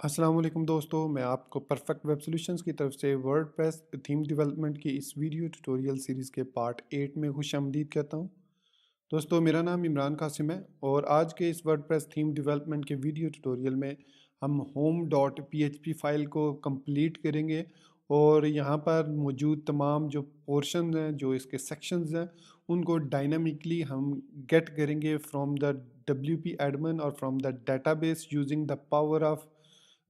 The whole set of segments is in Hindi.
अस्सलाम वालेकुम दोस्तों, मैं आपको परफेक्ट वेब सॉल्यूशंस की तरफ से वर्डप्रेस थीम डेवलपमेंट की इस वीडियो ट्यूटोरियल सीरीज़ के पार्ट 8 में खुशामदीद कहता हूं। दोस्तों, मेरा नाम इमरान कासिम है और आज के इस वर्डप्रेस थीम डेवलपमेंट के वीडियो ट्यूटोरियल में हम होम डॉट पी फाइल को कंप्लीट करेंगे और यहाँ पर मौजूद तमाम जो पोर्शन हैं, जो इसके सेक्शंस हैं, उनको डायनामिकली हम गेट करेंगे फ्रॉम द WP एडमिन और from the database using the power of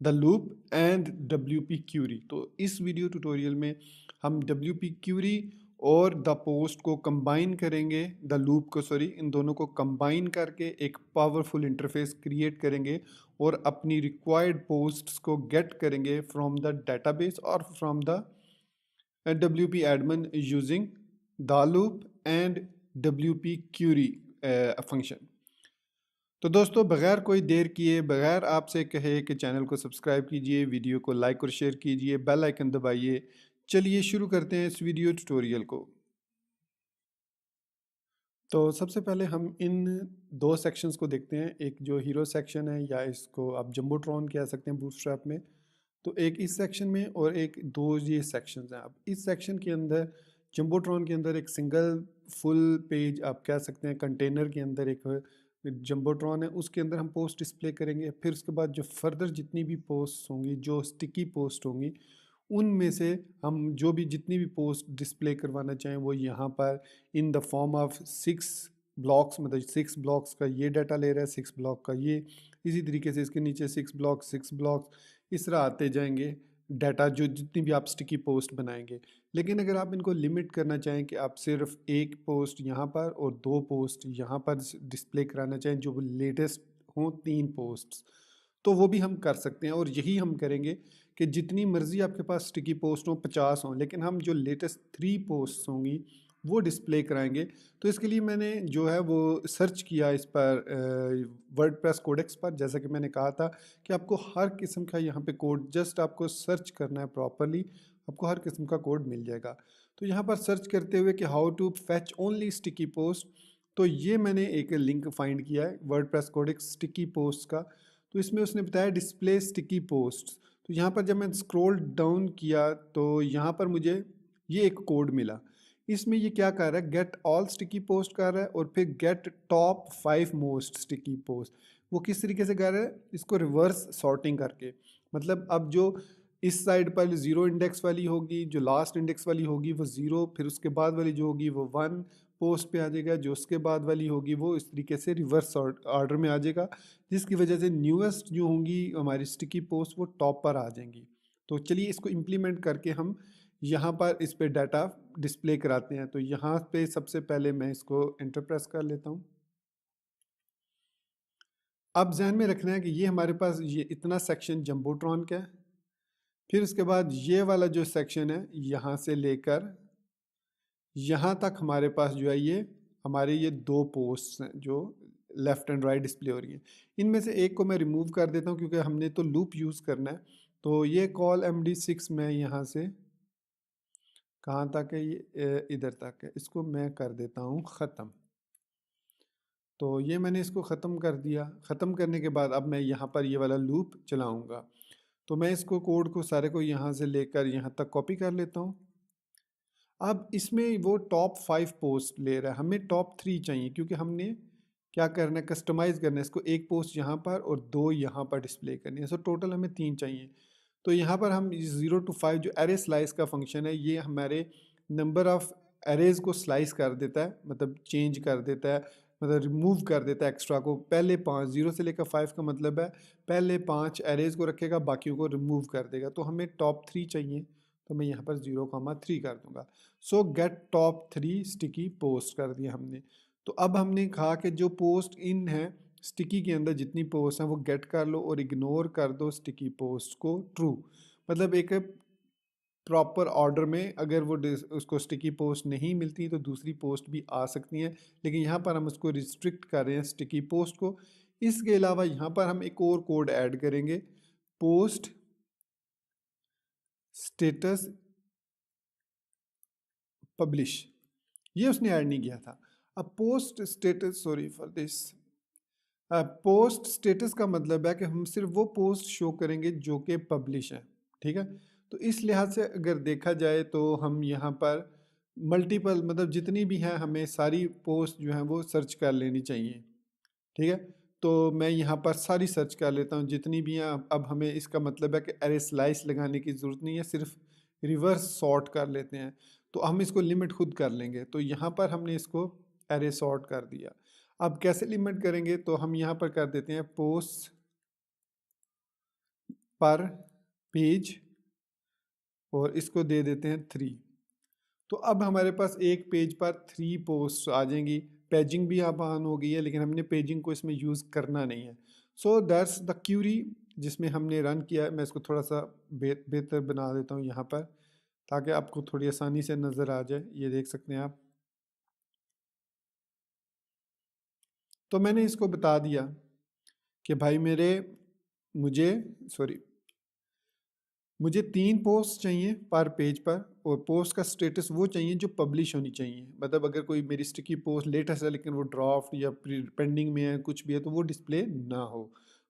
the loop and WP query. तो इस वीडियो ट्यूटोरियल में हम WP क्यूरी और द पोस्ट को कंबाइन करेंगे, द लूप को सॉरी, इन दोनों को कंबाइन करके एक पावरफुल इंटरफेस क्रिएट करेंगे और अपनी रिक्वायर्ड पोस्ट्स को गेट करेंगे फ्रॉम द डेटाबेस और from the WP admin using the loop and WP query function. तो दोस्तों, बगैर कोई देर किए, बगैर आपसे कहे कि चैनल को सब्सक्राइब कीजिए, वीडियो को लाइक और शेयर कीजिए, बेल आइकन दबाइए। चलिए शुरू करते हैं इस वीडियो ट्यूटोरियल को। तो सबसे पहले हम इन दो सेक्शंस को देखते हैं। एक जो हीरो सेक्शन है, या इसको आप जंबोट्रॉन कह सकते हैं बूटस्ट्रैप में। तो एक इस सेक्शन में और एक दो ये सेक्शंस हैं। अब इस सेक्शन के अंदर, जंबोट्रॉन के अंदर, एक सिंगल फुल पेज आप कह सकते हैं कंटेनर के अंदर एक जंबोट्रॉन है, उसके अंदर हम पोस्ट डिस्प्ले करेंगे। फिर उसके बाद जो फर्दर जितनी भी पोस्ट होंगी, जो स्टिकी पोस्ट होंगी, उनमें से हम जो भी जितनी भी पोस्ट डिस्प्ले करवाना चाहें वो यहाँ पर in the form of 6 blocks, मतलब 6 ब्लॉक्स का ये डाटा ले रहा है, 6 ब्लॉक का ये, इसी तरीके से इसके नीचे 6 ब्लॉक्स इस तरह आते जाएंगे डाटा, जो जितनी भी आप स्टिकी पोस्ट बनाएंगे। लेकिन अगर आप इनको लिमिट करना चाहें कि आप सिर्फ एक पोस्ट यहाँ पर और 2 पोस्ट यहाँ पर डिस्प्ले कराना चाहें, जो लेटेस्ट हों 3 पोस्ट्स, तो वो भी हम कर सकते हैं। और यही हम करेंगे कि जितनी मर्ज़ी आपके पास स्टिकी पोस्ट हों, 50 हों, लेकिन हम जो लेटेस्ट 3 पोस्ट होंगी वो डिस्प्ले कराएंगे। तो इसके लिए मैंने जो है वो सर्च किया इस पर वर्डप्रेस कोडेक्स पर। जैसा कि मैंने कहा था कि आपको हर किस्म का यहाँ पे कोड, जस्ट आपको सर्च करना है प्रॉपरली, आपको हर किस्म का कोड मिल जाएगा। तो यहाँ पर सर्च करते हुए कि how to fetch only sticky post, तो ये मैंने एक लिंक फाइंड किया है वर्डप्रेस कोडेक्स स्टिकी पोस्ट का। तो इसमें उसने बताया डिस्प्ले स्टिकी पोस्ट। तो यहाँ पर जब मैं स्क्रॉल डाउन किया तो यहाँ पर मुझे ये एक कोड मिला। इसमें ये क्या कर रहा है, गेट ऑल स्टिकी पोस्ट कर रहा है और फिर get top 5 most sticky post. वो किस तरीके से कर रहा है, इसको रिवर्स सॉर्टिंग करके। मतलब अब जो इस साइड पर 0 इंडेक्स वाली होगी, जो लास्ट इंडेक्स वाली होगी वो 0, फिर उसके बाद वाली जो होगी वो 1 पोस्ट पे आ जाएगा, जो उसके बाद वाली होगी वो इस तरीके से रिवर्स ऑर्डर में आ जाएगा, जिसकी वजह से न्यूएस्ट जो होंगी हमारी स्टिकी पोस्ट वो टॉप पर आ जाएंगी। तो चलिए इसको इम्प्लीमेंट करके हम यहाँ पर इस पे डाटा डिस्प्ले कराते हैं। तो यहाँ पे सबसे पहले मैं इसको एंटर प्रेस कर लेता हूँ। अब जहन में रखना है कि ये हमारे पास ये इतना सेक्शन जंबोट्रॉन का है। फिर उसके बाद ये वाला जो सेक्शन है, यहाँ से लेकर यहाँ तक हमारे पास जो है ये हमारे ये 2 पोस्ट हैं जो लेफ़्ट एंड राइट डिस्प्ले हो रही हैं। इनमें से एक को मैं रिमूव कर देता हूँ क्योंकि हमने तो लूप यूज़ करना है। तो ये कॉल MD6 में यहाँ से कहाँ तक है, ये इधर तक है, इसको मैं कर देता हूँ ख़त्म। तो ये मैंने इसको ख़त्म कर दिया। ख़त्म करने के बाद अब मैं यहाँ पर ये वाला लूप चलाऊँगा। तो मैं इसको कोड को सारे को यहाँ से लेकर यहाँ तक कॉपी कर लेता हूँ। अब इसमें वो टॉप 5 पोस्ट ले रहा है, हमें टॉप 3 चाहिए क्योंकि हमने क्या करना है, कस्टमाइज़ करना है इसको। एक पोस्ट यहाँ पर और 2 यहाँ पर डिस्प्ले करनी है। सो टोटल हमें 3 चाहिए। तो यहाँ पर हम 0 to 5 जो एरे स्लाइस का फंक्शन है, ये हमारे नंबर ऑफ़ एरेज़ को स्लाइस कर देता है, मतलब चेंज कर देता है, मतलब रिमूव कर देता है एक्स्ट्रा को। पहले 5, 0 से लेकर 5 का मतलब है पहले 5 एरेज़ को रखेगा, बाकियों को रिमूव कर देगा। तो हमें टॉप 3 चाहिए, तो मैं यहाँ पर 0,3 कर दूंगा। सो गेट टॉप 3 स्टिकी पोस्ट कर दिया हमने। तो अब हमने कहा कि जो पोस्ट इन है स्टिकी के अंदर जितनी पोस्ट हैं वो गेट कर लो और इग्नोर कर दो स्टिकी पोस्ट को ट्रू। मतलब एक प्रॉपर ऑर्डर में अगर वो उसको स्टिकी पोस्ट नहीं मिलती तो दूसरी पोस्ट भी आ सकती हैं, लेकिन यहाँ पर हम उसको रिस्ट्रिक्ट कर रहे हैं स्टिकी पोस्ट को। इसके अलावा यहाँ पर हम एक और कोड ऐड करेंगे, पोस्ट स्टेटस पब्लिश। ये उसने ऐड नहीं किया था। अब post status, sorry for this, post status का मतलब है कि हम सिर्फ वो पोस्ट शो करेंगे जो कि पब्लिश है, ठीक है। तो इस लिहाज से अगर देखा जाए तो हम यहाँ पर मल्टीपल मतलब जितनी भी हैं हमें सारी पोस्ट जो हैं वो सर्च कर लेनी चाहिए, ठीक है। तो मैं यहाँ पर सारी सर्च कर लेता हूँ जितनी भी हैं। अब हमें इसका मतलब है कि अरे स्लाइस लगाने की ज़रूरत नहीं है, सिर्फ रिवर्स सॉर्ट कर लेते हैं। तो हम इसको लिमिट खुद कर लेंगे। तो यहाँ पर हमने इसको अरे सॉर्ट कर दिया। अब कैसे लिमिट करेंगे, तो हम यहाँ पर कर देते हैं पोस्ट पर पेज और इसको दे देते हैं 3। तो अब हमारे पास एक पेज पर 3 पोस्ट आ जाएंगी। पेजिंग भी यहाँ ऑन हो गई है, लेकिन हमने पेजिंग को इसमें यूज़ करना नहीं है। सो दैट्स द क्यूरी जिसमें हमने रन किया है। मैं इसको थोड़ा सा बेहतर बना देता हूँ यहाँ पर, ताकि आपको थोड़ी आसानी से नज़र आ जाए। ये देख सकते हैं आप। तो मैंने इसको बता दिया कि भाई मुझे सॉरी मुझे 3 पोस्ट चाहिए पर पेज पर, और पोस्ट का स्टेटस वो चाहिए जो पब्लिश होनी चाहिए। मतलब अगर कोई मेरी स्टिकी पोस्ट लेटेस्ट है लेकिन वो ड्राफ्ट या पेंडिंग में है, कुछ भी है, तो वो डिस्प्ले ना हो।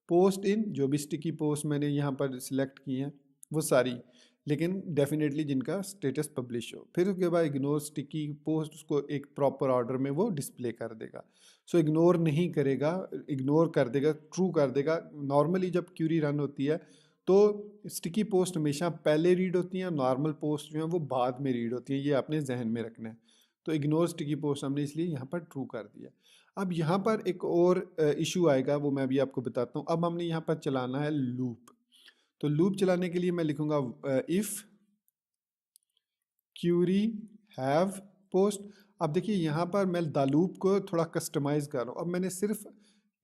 पोस्ट इन जो भी स्टिकी पोस्ट मैंने यहाँ पर सिलेक्ट की हैं वो सारी, लेकिन डेफिनेटली जिनका स्टेटस पब्लिश हो। फिर उसके बाद इग्नोर स्टिकी पोस्ट, उसको एक प्रॉपर ऑर्डर में वो डिस्प्ले कर देगा। सो इग्नोर नहीं करेगा, इग्नोर कर देगा, ट्रू कर देगा। नॉर्मली जब क्यूरी रन होती है तो स्टिकी पोस्ट हमेशा पहले रीड होती हैं, नॉर्मल पोस्ट जो हैं वो बाद में रीड होती हैं। ये आपने जहन में रखना है। तो इग्नोर स्टिकी पोस्ट हमने इसलिए यहाँ पर ट्रू कर दिया। अब यहाँ पर एक और इशू आएगा, वो मैं भी आपको बताता हूँ। अब हमने यहाँ पर चलाना है लूप। तो लूप चलाने के लिए मैं लिखूँगा इफ़ क्यूरी हैव पोस्ट। अब देखिए यहाँ पर मैं द लूप को थोड़ा कस्टमाइज़ कर रहा हूँ। अब मैंने सिर्फ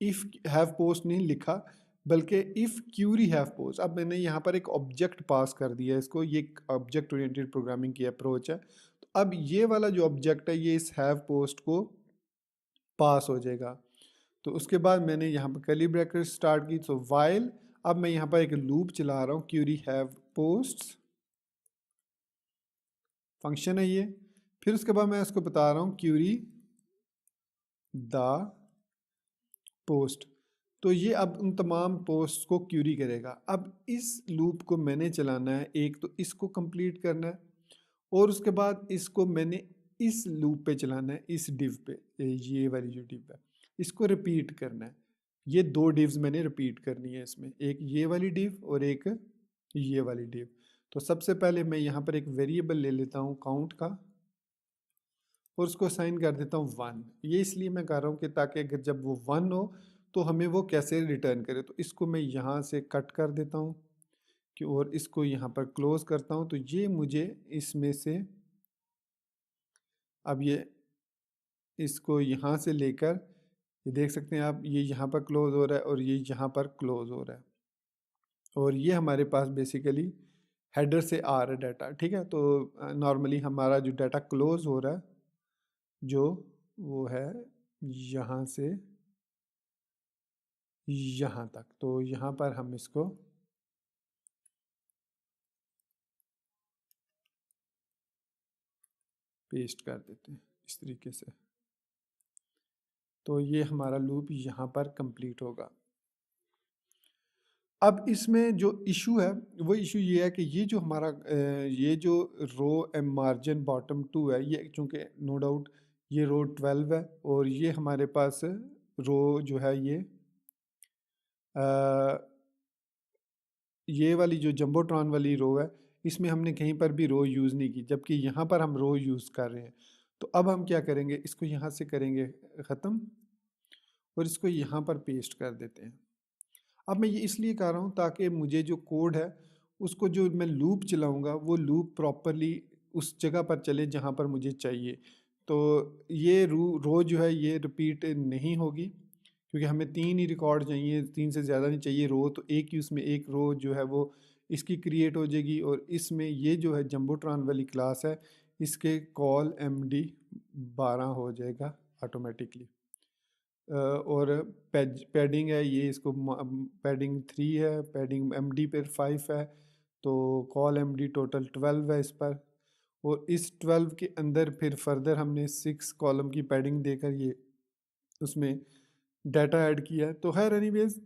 इफ़ हैव पोस्ट नहीं लिखा, बल्कि इफ़ क्यूरी हैव पोस्ट। अब मैंने यहाँ पर एक ऑब्जेक्ट पास कर दिया इसको। ये एक ऑब्जेक्ट ओरिएंटेड प्रोग्रामिंग की अप्रोच है। तो अब ये वाला जो ऑब्जेक्ट है ये इस हैव पोस्ट को पास हो जाएगा। तो उसके बाद मैंने यहाँ पर कर्ली ब्रैकेट स्टार्ट की। तो वाइल, अब मैं यहाँ पर एक लूप चला रहा हूँ, क्यूरी हैव पोस्ट फंक्शन है ये। फिर उसके बाद मैं इसको बता रहा हूँ क्यूरी द पोस्ट। तो ये अब उन तमाम पोस्ट को क्यूरी करेगा। अब इस लूप को मैंने चलाना है, एक तो इसको कंप्लीट करना है, और उसके बाद इसको मैंने इस लूप पे चलाना है, इस डिव पे, ये वाली जो डिव है इसको रिपीट करना है। ये 2 डिव्स मैंने रिपीट करनी है इसमें, एक ये वाली डिव और एक ये वाली डिव। तो सबसे पहले मैं यहाँ पर एक वेरिएबल ले लेता हूँ काउंट का, और उसको साइन कर देता हूँ 1। ये इसलिए मैं कर रहा हूँ कि ताकि अगर जब वो 1 हो तो हमें वो कैसे रिटर्न करे। तो इसको मैं यहाँ से कट कर देता हूँ कि, और इसको यहाँ पर क्लोज करता हूँ। तो ये मुझे इसमें से, अब ये इसको यहाँ से लेकर, ये देख सकते हैं आप, ये यहाँ पर क्लोज हो रहा है और ये यहाँ पर क्लोज हो रहा है। और ये हमारे पास बेसिकली हेडर से आ रहा है डाटा, ठीक है। तो नॉर्मली हमारा जो डाटा क्लोज हो रहा है जो वो है यहाँ से यहाँ तक। तो यहाँ पर हम इसको पेस्ट कर देते हैं इस तरीके से। तो ये हमारा लूप यहाँ पर कंप्लीट होगा। अब इसमें जो इशू है वो इशू ये है कि ये जो हमारा ये जो रो एम मार्जिन बॉटम 2 है, ये चूँकि नो डाउट ये रो 12 है, और ये हमारे पास रो जो है ये वाली जो जंबोट्रॉन वाली रो है, इसमें हमने कहीं पर भी रो यूज़ नहीं की, जबकि यहाँ पर हम रो यूज़ कर रहे हैं। तो अब हम क्या करेंगे, इसको यहाँ से करेंगे ख़त्म और इसको यहाँ पर पेस्ट कर देते हैं। अब मैं ये इसलिए कर रहा हूँ ताकि मुझे जो कोड है उसको, जो मैं लूप चलाऊँगा वो लूप प्रॉपरली उस जगह पर चले जहाँ पर मुझे चाहिए। तो ये रो जो है ये रिपीट नहीं होगी, क्योंकि हमें 3 ही रिकॉर्ड चाहिए, 3 से ज़्यादा नहीं चाहिए रो। तो एक ही उसमें एक रो जो है वो इसकी क्रिएट हो जाएगी, और इसमें ये जो है जंबोट्रॉन वाली क्लास है इसके कॉल MD 12 हो जाएगा ऑटोमेटिकली। और पैडिंग है ये, इसको पैडिंग 3 है, पैडिंग MD पर 5 है। तो कॉल MD टोटल 12 है इस पर, और इस 12 के अंदर फिर फर्दर हमने 6 कॉलम की पैडिंग देकर ये उसमें डाटा ऐड किया है। तो खैर एनीवेज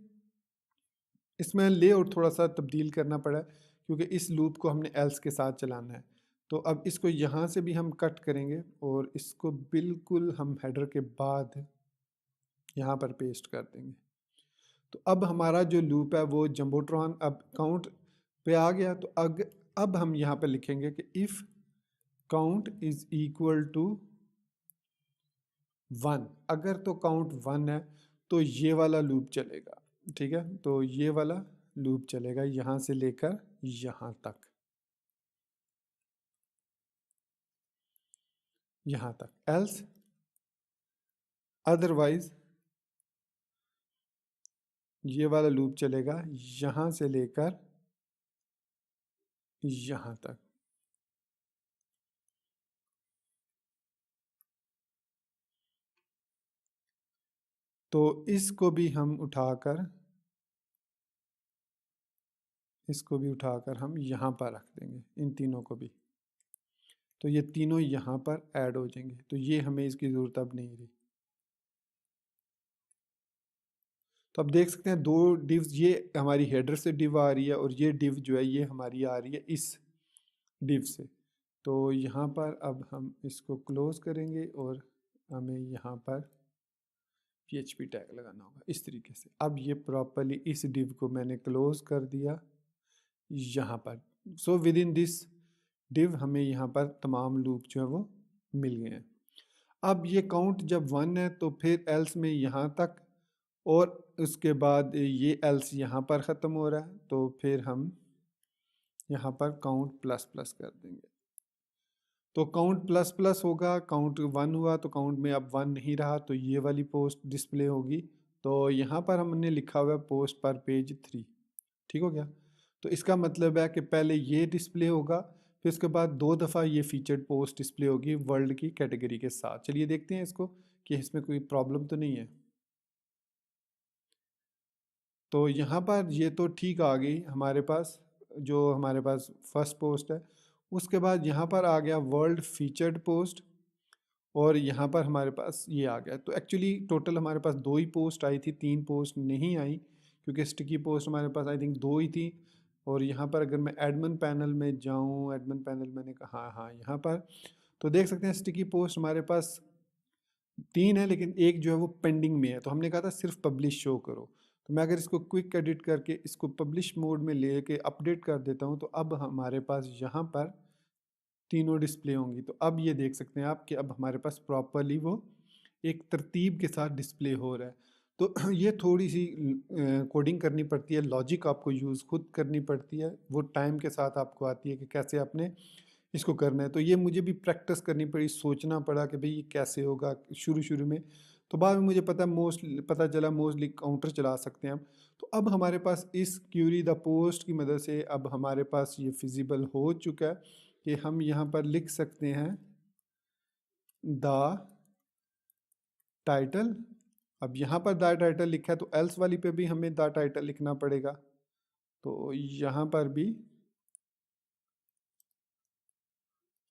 इसमें लेआउट थोड़ा सा तब्दील करना पड़ा है, क्योंकि इस लूप को हमने एल्स के साथ चलाना है। तो अब इसको यहाँ से भी हम कट करेंगे और इसको बिल्कुल हम हेडर के बाद यहाँ पर पेस्ट कर देंगे। तो अब हमारा जो लूप है वो जम्बोट्रॉन अब काउंट पे आ गया। तो अब हम यहाँ पे लिखेंगे कि if count is equal to 1, अगर तो काउंट 1 है तो ये वाला लूप चलेगा। ठीक है, तो ये वाला लूप चलेगा यहाँ से लेकर यहाँ तक, यहाँ तक। एल्स अदरवाइज ये वाला लूप चलेगा यहाँ से लेकर यहाँ तक। तो इसको भी उठाकर हम यहाँ पर रख देंगे, इन तीनों को भी। तो ये तीनों यहाँ पर ऐड हो जाएंगे, तो ये हमें इसकी ज़रूरत अब नहीं रही। तो अब देख सकते हैं दो डिव्स, ये हमारी हेडर से डिव आ रही है और ये डिव जो है ये हमारी आ रही है इस डिव से। तो यहाँ पर अब हम इसको क्लोज करेंगे और हमें यहाँ पर PHP टैग लगाना होगा इस तरीके से। अब ये प्रॉपरली इस डिव को मैंने क्लोज कर दिया यहाँ पर। So with in this div हमें यहाँ पर तमाम लूप जो है वो मिल गए हैं। अब ये काउंट जब 1 है तो फिर एल्स में यहाँ तक, और उसके बाद ये एल्स यहाँ पर ख़त्म हो रहा है, तो फिर हम यहाँ पर काउंट प्लस प्लस कर देंगे। तो काउंट प्लस प्लस होगा, काउंट 1 हुआ तो काउंट में अब 1 नहीं रहा, तो ये वाली पोस्ट डिस्प्ले होगी। तो यहाँ पर हमने लिखा हुआ है पोस्ट पर पेज 3। ठीक हो गया। तो इसका मतलब है कि पहले ये डिस्प्ले होगा, फिर उसके बाद 2 दफ़ा ये फीचर्ड पोस्ट डिस्प्ले होगी वर्ल्ड की कैटेगरी के साथ। चलिए देखते हैं इसको कि इसमें कोई प्रॉब्लम तो नहीं है। तो यहाँ पर ये तो ठीक आ गई हमारे पास, जो हमारे पास फर्स्ट पोस्ट है। उसके बाद यहाँ पर आ गया वर्ल्ड फीचर्ड पोस्ट, और यहाँ पर हमारे पास ये आ गया। तो एक्चुअली टोटल हमारे पास 2 ही पोस्ट आई थी, 3 पोस्ट नहीं आई, क्योंकि स्टिकी पोस्ट हमारे पास आई थिंक 2 ही थी। और यहाँ पर अगर मैं एडमिन पैनल में जाऊँ, एडमिन पैनल मैंने कहा हाँ हाँ यहाँ पर, तो देख सकते हैं स्टिकी पोस्ट हमारे पास 3 है, लेकिन एक जो है वो पेंडिंग में है। तो हमने कहा था सिर्फ पब्लिश शो करो। तो मैं अगर इसको क्विक एडिट करके इसको पब्लिश मोड में ले के अपडेट कर देता हूँ, तो अब हमारे पास यहाँ पर तीनों डिस्प्ले होंगी। तो अब ये देख सकते हैं आप कि अब हमारे पास प्रॉपरली वो एक तरतीब के साथ डिस्प्ले हो रहा है। तो ये थोड़ी सी कोडिंग करनी पड़ती है, लॉजिक आपको यूज़ खुद करनी पड़ती है, वो टाइम के साथ आपको आती है कि कैसे आपने इसको करना है। तो ये मुझे भी प्रैक्टिस करनी पड़ी, सोचना पड़ा कि भाई ये कैसे होगा शुरू शुरू में। तो बाद में मुझे पता चला मोस्टली काउंटर चला सकते हैं हम। तो अब हमारे पास इस क्यूरी द पोस्ट की मदद से अब हमारे पास ये फिजिबल हो चुका है कि हम यहाँ पर लिख सकते हैं द टाइटल। अब यहाँ पर द टाइटल लिखा है, तो एल्स वाली पे भी हमें द टाइटल लिखना पड़ेगा। तो यहाँ पर भी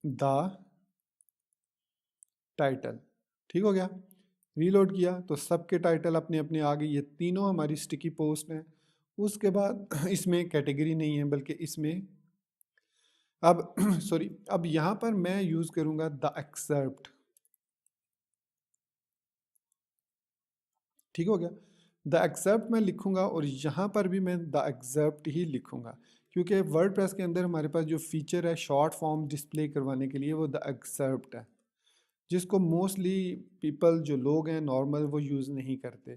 द टाइटल। ठीक हो गया। रीलोड किया तो सबके टाइटल अपने अपने आ गए, ये तीनों हमारी स्टिकी पोस्ट हैं। उसके बाद इसमें कैटेगरी नहीं है, बल्कि इसमें अब सॉरी, अब यहाँ पर मैं यूज़ करूँगा द एक्सेप्ट। ठीक हो गया। द एक्सेप्ट मैं लिखूंगा और यहाँ पर भी मैं द एक्सेप्ट ही लिखूंगा, क्योंकि वर्डप्रेस के अंदर हमारे पास जो फीचर है शॉर्ट फॉर्म डिस्प्ले करवाने के लिए वो द एक्सेप्ट है, जिसको मोस्टली पीपल जो लोग हैं नॉर्मल वो यूज़ नहीं करते।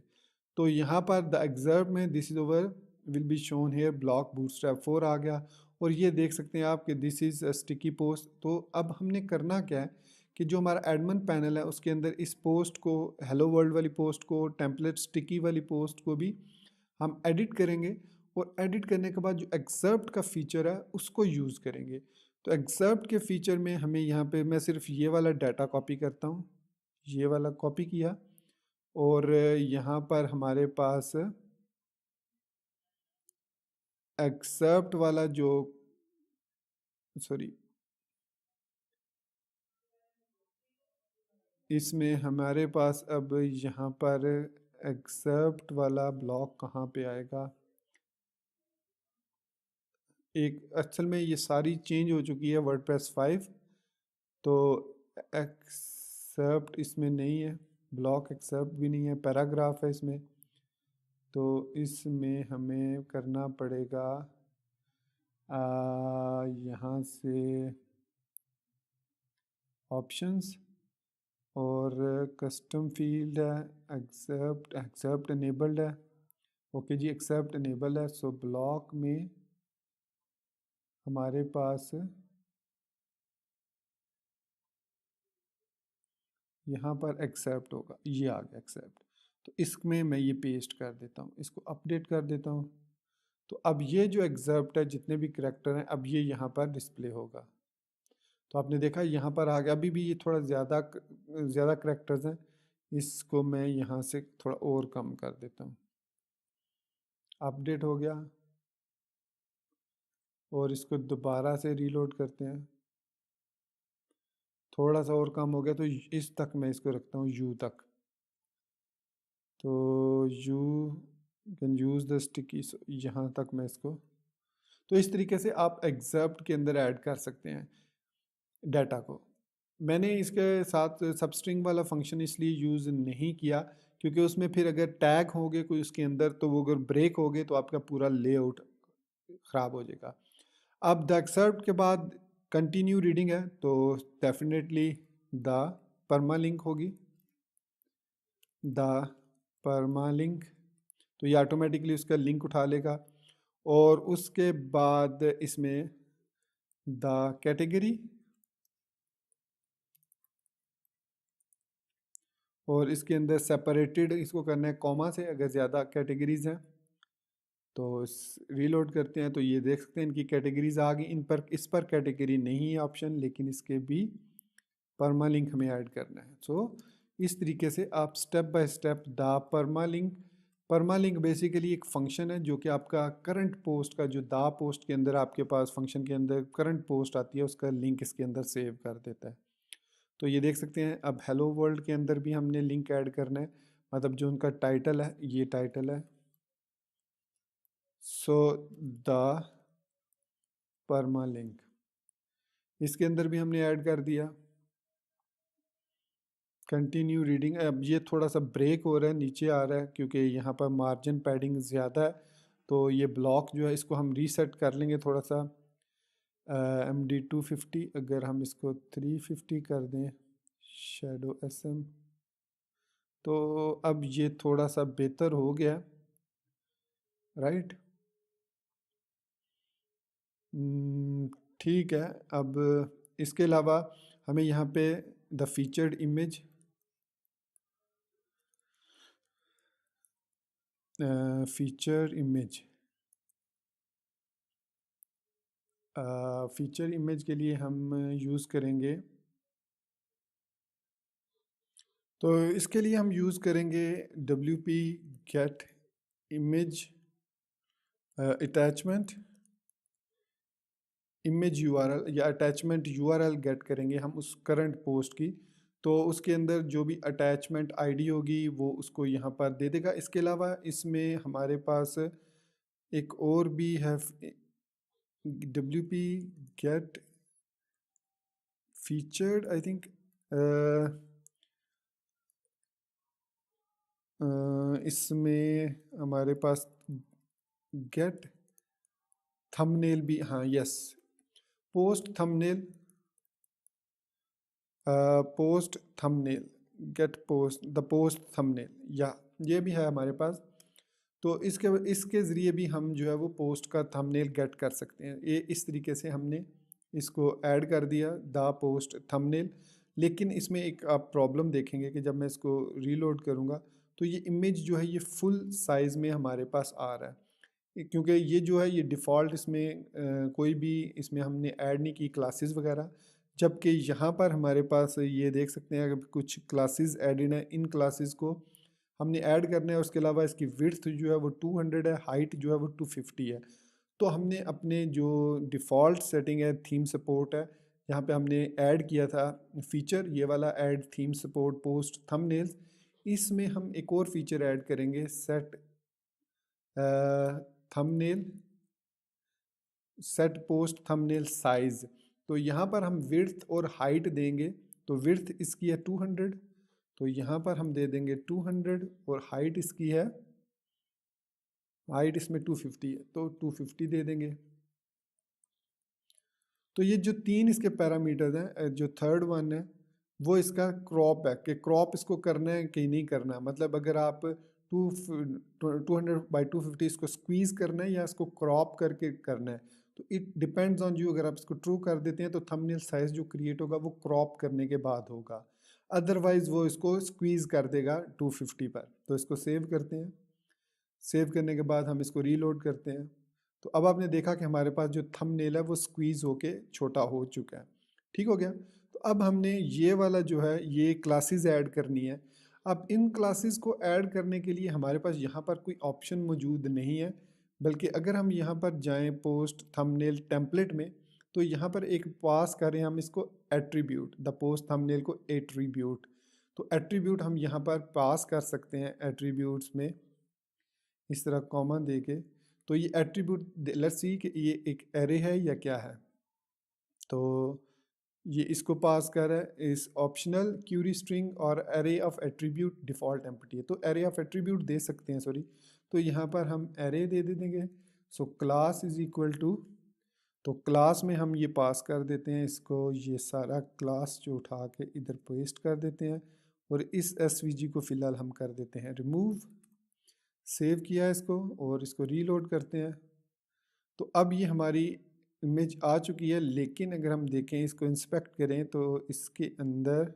तो यहाँ पर द एक्सेप्ट में this is over will be shown here block Bootstrap 4 आ गया। और ये देख सकते हैं आप कि दिस इज़ स्टिकी पोस्ट। तो अब हमने करना क्या है कि जो हमारा एडमिन पैनल है उसके अंदर इस पोस्ट को, हेलो वर्ल्ड वाली पोस्ट को, टेम्पलेट स्टिकी वाली पोस्ट को भी हम एडिट करेंगे, और एडिट करने के बाद जो एक्सेप्ट का फीचर है उसको यूज़ करेंगे। तो एक्सेप्ट के फीचर में हमें यहाँ पे मैं सिर्फ ये वाला डाटा कॉपी करता हूँ, ये वाला कॉपी किया, और यहाँ पर हमारे पास एक्सेप्ट वाला जो, सॉरी, इसमें हमारे पास अब यहाँ पर एक्सेप्ट वाला ब्लॉक कहाँ पे आएगा? एक असल में ये सारी चेंज हो चुकी है वर्डप्रेस 5, तो एक्सेप्ट इसमें नहीं है, ब्लॉक एक्सेप्ट भी नहीं है, पैराग्राफ है इसमें। तो इसमें हमें करना पड़ेगा यहाँ से ऑप्शंस और कस्टम फील्ड है, एक्सेप्ट इनेबल्ड है। ओके जी, एक्सेप्ट इनेबल है। सो ब्लॉक में हमारे पास यहाँ पर एक्सेप्ट होगा, ये आ गया एक्सेप्ट। तो इसमें मैं ये पेस्ट कर देता हूँ, इसको अपडेट कर देता हूँ। तो अब ये जो एक्सेप्ट है, जितने भी करैक्टर हैं, अब ये यहाँ पर डिस्प्ले होगा। तो आपने देखा यहाँ पर आ गया। अभी भी ये थोड़ा ज़्यादा करैक्टर्स हैं, इसको मैं यहाँ से थोड़ा और कम कर देता हूँ। अपडेट हो गया और इसको दोबारा से रीलोड करते हैं। थोड़ा सा और कम हो गया, तो इस तक मैं इसको रखता हूँ, यू तक। तो you can use the sticky, यहाँ तक मैं इसको। तो इस तरीके से आप एक्सेप्ट के अंदर ऐड कर सकते हैं डाटा को। मैंने इसके साथ सबस्ट्रिंग वाला फंक्शन इसलिए यूज़ नहीं किया क्योंकि उसमें फिर अगर टैग हो गए कोई उसके अंदर, तो वो अगर ब्रेक हो गए तो आपका पूरा लेआउट ख़राब हो जाएगा। अब द एक्सेप्ट के बाद कंटिन्यू रीडिंग है, तो डेफिनेटली द परमालिंक होगी, द परमालिंक। तो ये ऑटोमेटिकली उसका लिंक उठा लेगा। और उसके बाद इसमें द कैटेगरी, और इसके अंदर सेपरेटेड इसको करना है कॉमा से अगर ज़्यादा कैटेगरीज़ हैं। तो रीलोड करते हैं तो ये देख सकते हैं इनकी कैटेगरीज आ गई। इस पर कैटेगरी नहीं है ऑप्शन, लेकिन इसके भी परमालिंक हमें ऐड करना है। सो इस तरीके से आप step by step the permalink basically एक फंक्शन है जो कि आपका करंट पोस्ट का, जो द पोस्ट के अंदर आपके पास फंक्शन के अंदर करंट पोस्ट आती है, उसका लिंक इसके अंदर सेव कर देता है। तो ये देख सकते हैं अब हेलो वर्ल्ड के अंदर भी हमने लिंक ऐड करना है, मतलब जो उनका टाइटल है, ये टाइटल है। सो द परमालिंक इसके अंदर भी हमने ऐड कर दिया। कंटिन्यू रीडिंग, अब ये थोड़ा सा ब्रेक हो रहा है, नीचे आ रहा है क्योंकि यहाँ पर मार्जिन पैडिंग ज़्यादा है। तो ये ब्लॉक जो है इसको हम रीसेट कर लेंगे थोड़ा सा। MD250, अगर हम इसको 350 कर दें, शेडो SM, तो अब ये थोड़ा सा बेहतर हो गया, राइट। ठीक है। अब इसके अलावा हमें यहाँ पे the featured image, feature image के लिए हम यूज़ करेंगे, तो इसके लिए हम यूज़ करेंगे WP get image attachment, image URL या अटैचमेंट URL गेट करेंगे हम उस करंट पोस्ट की। तो उसके अंदर जो भी अटैचमेंट ID होगी वो उसको यहाँ पर दे देगा। इसके अलावा इसमें हमारे पास एक और भी है, WP get featured, I think इसमें हमारे पास गेट थंबनेल भी, हाँ yes, post thumbnail, post thumbnail, get post the post thumbnail, या ये भी है हमारे पास। तो इसके ज़रिए भी हम जो है वो पोस्ट का थंबनेल गेट कर सकते हैं। ये इस तरीके से हमने इसको ऐड कर दिया, द पोस्ट थंबनेल। लेकिन इसमें एक आप प्रॉब्लम देखेंगे कि जब मैं इसको रीलोड करूँगा तो ये इमेज जो है ये फुल साइज़ में हमारे पास आ रहा है, क्योंकि ये जो है ये डिफ़ॉल्ट इसमें कोई भी इसमें हमने ऐड नहीं की क्लासेस वगैरह। जबकि यहाँ पर हमारे पास ये देख सकते हैं कि कुछ क्लासेस एडेड हैं, इन क्लासेस को हमने ऐड करना है। उसके अलावा इसकी विड्थ जो है वो 200 है, हाइट जो है वो 250 है। तो हमने अपने जो डिफ़ॉल्ट सेटिंग है, थीम सपोर्ट है, यहाँ पे हमने ऐड किया था फीचर ये वाला, add theme support post thumbnails. इसमें हम एक और फीचर ऐड करेंगे, set thumbnail, set post thumbnail size. तो यहाँ पर हम विड्थ और हाइट देंगे। तो विड्थ इसकी है 200, तो यहाँ पर हम दे देंगे 200, और हाइट इसकी है, हाइट इसमें 250 है तो 250 दे देंगे। तो ये जो तीन इसके पैरामीटर्स हैं, जो थर्ड वन है वो इसका क्रॉप है, कि क्रॉप इसको करना है कि नहीं करना है। मतलब अगर आप 200/250 इसको स्क्वीज़ करना है या इसको क्रॉप करके करना है, तो इट डिपेंड्स ऑन यू। अगर आप इसको ट्रू कर देते हैं तो थंबनेल साइज जो क्रिएट होगा वो क्रॉप करने के बाद होगा, अदरवाइज वो इसको स्क्वीज़ कर देगा 250 पर। तो इसको सेव करते हैं। सेव करने के बाद हम इसको रीलोड करते हैं। तो अब आपने देखा कि हमारे पास जो थंबनेल है वो स्क्वीज़ होके छोटा हो चुका है। ठीक हो गया। तो अब हमने ये वाला जो है ये क्लासेस ऐड करनी है। अब इन क्लासेस को ऐड करने के लिए हमारे पास यहाँ पर कोई ऑप्शन मौजूद नहीं है, बल्कि अगर हम यहाँ पर जाएं पोस्ट थंबनेल टेम्पलेट में, तो यहाँ पर एक पास करें हम इसको एट्रीब्यूट, द पोस्ट थंबनेल को एट्रीब्यूट। तो एट्रीब्यूट हम यहाँ पर पास कर सकते हैं एट्रीब्यूट्स में, इस तरह कॉमा दे के। तो ये एट्रीब्यूट लेट्स सी कि ये एक एरे है या क्या है। तो ये इसको पास कर रहा है इस ऑप्शनल क्यूरी स्ट्रिंग और array of attribute default empty है, तो एरे ऑफ एट्रीब्यूट दे सकते हैं, सॉरी। तो यहाँ पर हम एरे दे देंगे। So class is equal to, तो क्लास में हम ये पास कर देते हैं इसको, ये सारा क्लास जो उठा के इधर पेस्ट कर देते हैं, और इस एसवीजी को फ़िलहाल हम कर देते हैं रिमूव। सेव किया इसको और इसको रीलोड करते हैं। तो अब ये हमारी इमेज आ चुकी है, लेकिन अगर हम देखें इसको इंस्पेक्ट करें तो इसके अंदर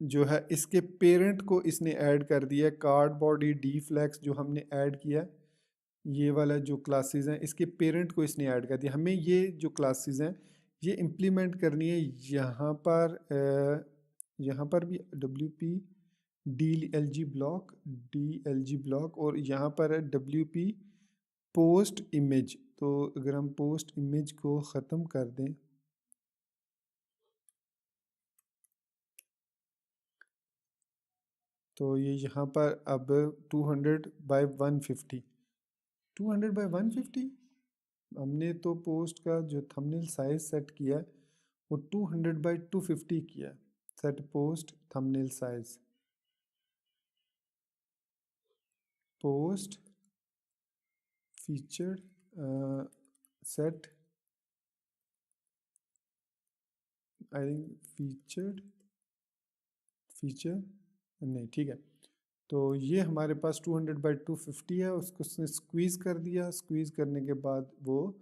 जो है इसके पेरेंट को इसने ऐड कर दिया है, कार्ड बॉडी डी फ्लैक्स जो हमने ऐड किया, ये वाला जो क्लासेस हैं इसके पेरेंट को इसने ऐड कर दिया। हमें ये जो क्लासेस हैं ये इम्प्लीमेंट करनी है यहाँ पर भी W P D L G block, और यहाँ पर है डब्ल्यू पी पोस्ट इमेज। तो अगर हम पोस्ट इमेज को ख़त्म कर दें, तो ये यहाँ पर अब 200/150, 200/150। हमने तो पोस्ट का जो थंबनेल साइज सेट किया है वो 200/250 किया है। Set post thumbnail size, post featured set, I think feature नहीं, ठीक है। तो ये हमारे पास 200/250 है, उसको उसने स्क्वीज़ कर दिया। स्क्वीज़ करने के बाद वो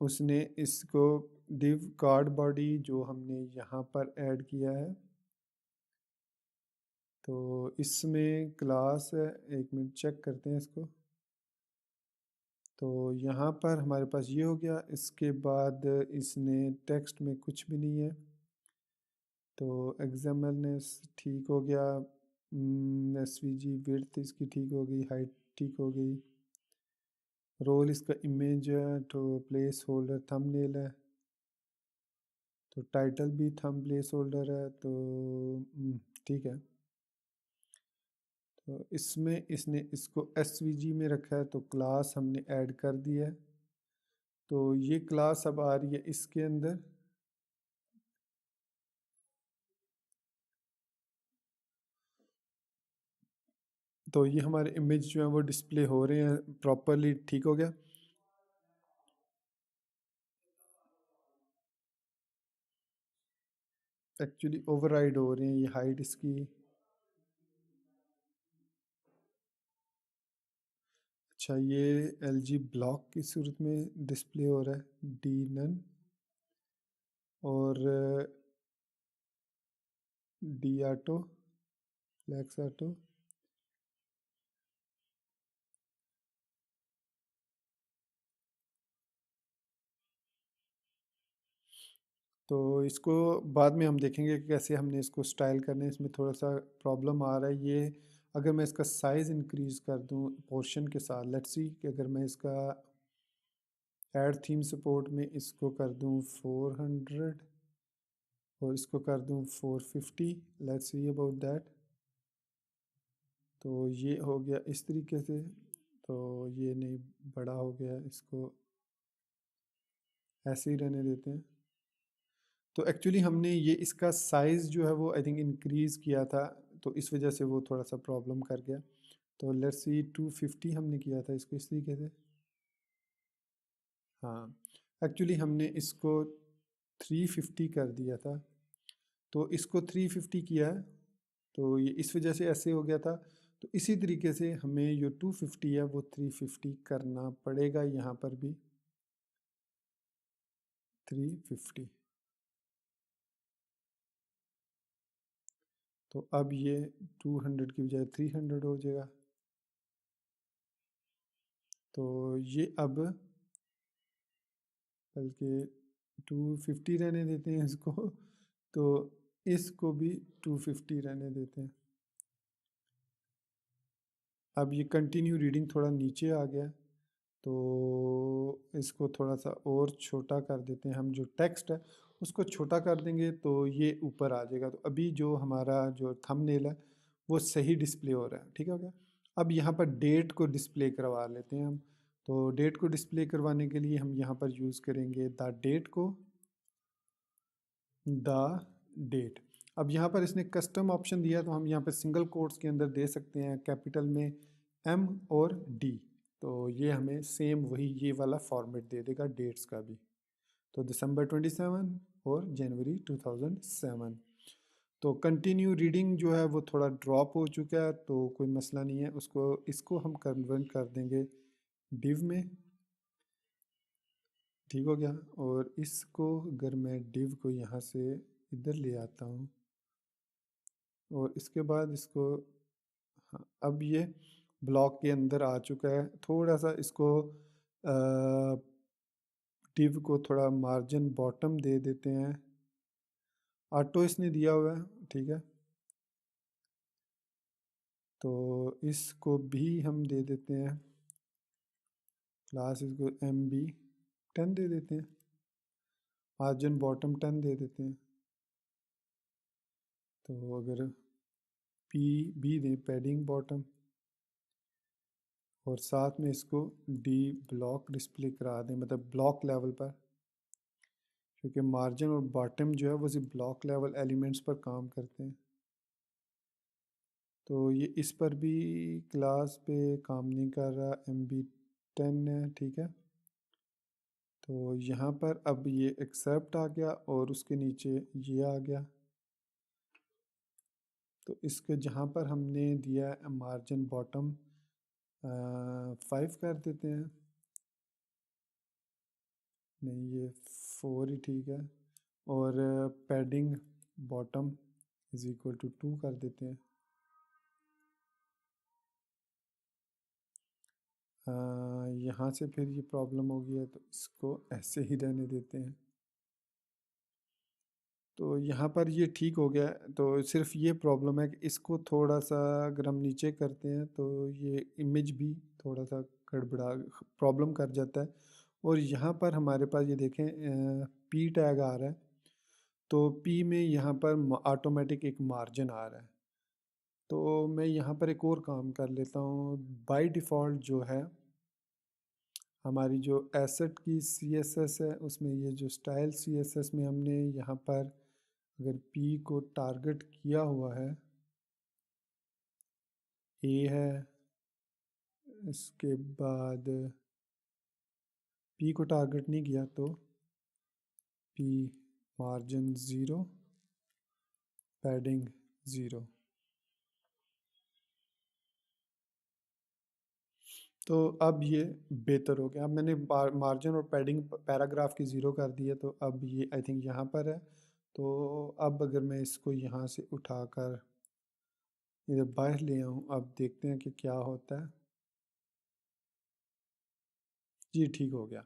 उसने इसको डिव कार्ड बॉडी जो हमने यहाँ पर ऐड किया है, तो इसमें क्लास है, एक मिनट चेक करते हैं इसको। तो यहाँ पर हमारे पास ये हो गया। इसके बाद इसने टेक्स्ट में कुछ भी नहीं है, तो एग्जाम्पलनेस ठीक हो गया, एस वी जी विड्थ इसकी ठीक हो गई, हाइट ठीक हो गई, रोल इसका इमेज है, तो प्लेस होल्डर थंबनेल है, तो टाइटल भी थंब प्लेस होल्डर है, तो ठीक है। तो इसमें इसने इसको एस वी जी में रखा है, तो क्लास हमने ऐड कर दिया है। तो ये क्लास अब आ रही है इसके अंदर। तो ये हमारे इमेज जो है वो डिस्प्ले हो रहे हैं प्रॉपरली, ठीक हो गया। एक्चुअली ओवरराइड हो रहे हैं, ये हाइट इसकी, अच्छा ये एल जी ब्लॉक की सूरत में डिस्प्ले हो रहा है, डी नन और डी ऑटो, फ्लैक्स ऑटो। तो इसको बाद में हम देखेंगे कि कैसे हमने इसको स्टाइल करना है। इसमें थोड़ा सा प्रॉब्लम आ रहा है ये, अगर मैं इसका साइज़ इंक्रीज़ कर दूं पोर्शन के साथ, लेट्स सी कि अगर मैं इसका ऐड थीम सपोर्ट में इसको कर दूं 400, और इसको कर दूं 450, लेट्स सी अबाउट दैट। तो ये हो गया इस तरीके से, तो ये नहीं बड़ा हो गया, इसको ऐसे ही रहने देते हैं। तो एक्चुअली हमने ये इसका साइज़ जो है वो आई थिंक इंक्रीज़ किया था, तो इस वजह से वो थोड़ा सा प्रॉब्लम कर गया। तो लेट्स सी 250 हमने किया था इसको इस तरीके से। हाँ, एक्चुअली हमने इसको 350 कर दिया था, तो इसको 350 किया है, तो ये इस वजह से ऐसे हो गया था। तो इसी तरीके से हमें जो 250 है वो 350 करना पड़ेगा, यहाँ पर भी 350। तो अब ये 200 की बजाय 300 हो जाएगा। तो ये अब बल्कि 250 रहने देते हैं इसको, तो इसको भी 250 रहने देते हैं। अब ये कंटिन्यू रीडिंग थोड़ा नीचे आ गया, तो इसको थोड़ा सा और छोटा कर देते हैं। हम जो टेक्स्ट है उसको छोटा कर देंगे तो ये ऊपर आ जाएगा। तो अभी जो हमारा जो थंबनेल है वो सही डिस्प्ले हो रहा है, ठीक है हो गया। अब यहाँ पर डेट को डिस्प्ले करवा लेते हैं हम। तो डेट को डिस्प्ले करवाने के लिए हम यहाँ पर यूज़ करेंगे द डेट को, द डेट। अब यहाँ पर इसने कस्टम ऑप्शन दिया, तो हम यहाँ पर सिंगल कोट्स के अंदर दे सकते हैं कैपिटल में एम और डी। तो ये हमें सेम वही ये वाला फॉर्मेट दे देगा डेट्स का भी। तो दिसंबर 27 और जनवरी 2007। तो कंटिन्यू रीडिंग जो है वो थोड़ा ड्रॉप हो चुका है, तो कोई मसला नहीं है, उसको इसको हम कन्वर्ट कर देंगे डिव में, ठीक हो गया। और इसको अगर मैं डिव को यहाँ से इधर ले आता हूँ और इसके बाद इसको, हाँ अब ये ब्लॉक के अंदर आ चुका है। थोड़ा सा इसको डिव को थोड़ा मार्जिन बॉटम दे देते हैं, ऑटो इसने दिया हुआ है, ठीक है। तो इसको भी हम दे देते हैं क्लास, इसको MB10 दे देते हैं, मार्जिन बॉटम 10 दे देते हैं। तो अगर PB दें पैडिंग बॉटम, और साथ में इसको डी ब्लॉक डिस्प्ले करा दें, मतलब ब्लॉक लेवल पर, क्योंकि मार्जिन और बॉटम जो है वो सिर्फ ब्लॉक लेवल एलिमेंट्स पर काम करते हैं। तो ये इस पर भी क्लास पे काम नहीं कर रहा, MB10 है, ठीक है। तो यहाँ पर अब ये एक्सेप्ट आ गया और उसके नीचे ये आ गया। तो इसके जहाँ पर हमने दिया है मार्जिन बॉटम 5 कर देते हैं, नहीं ये 4 ही ठीक है। और padding bottom is equal to 2 कर देते हैं। यहाँ से फिर ये प्रॉब्लम हो गई है, तो इसको ऐसे ही रहने देते हैं। तो यहाँ पर ये ठीक हो गया है। तो सिर्फ ये प्रॉब्लम है कि इसको थोड़ा सा अगर हम नीचे करते हैं तो ये इमेज भी थोड़ा सा गड़बड़ा प्रॉब्लम कर जाता है। और यहाँ पर हमारे पास ये देखें P टैग आ रहा है, तो P में यहाँ पर ऑटोमेटिक एक मार्जिन आ रहा है। तो मैं यहाँ पर एक और काम कर लेता हूँ, बाय डिफ़ॉल्ट जो है हमारी जो एसेट की CSS है उसमें ये जो स्टाइल CSS में हमने यहाँ पर अगर P को टारगेट किया हुआ है, A है, इसके बाद P को टारगेट नहीं किया तो P मार्जिन 0 पैडिंग 0। तो अब ये बेहतर हो गया। अब मैंने मार्जिन और पैडिंग पैराग्राफ की 0 कर दी है, तो अब ये आई थिंक यहाँ पर है। तो अब अगर मैं इसको यहाँ से उठाकर इधर बाहर ले आऊँ, अब देखते हैं कि क्या होता है। जी ठीक हो गया।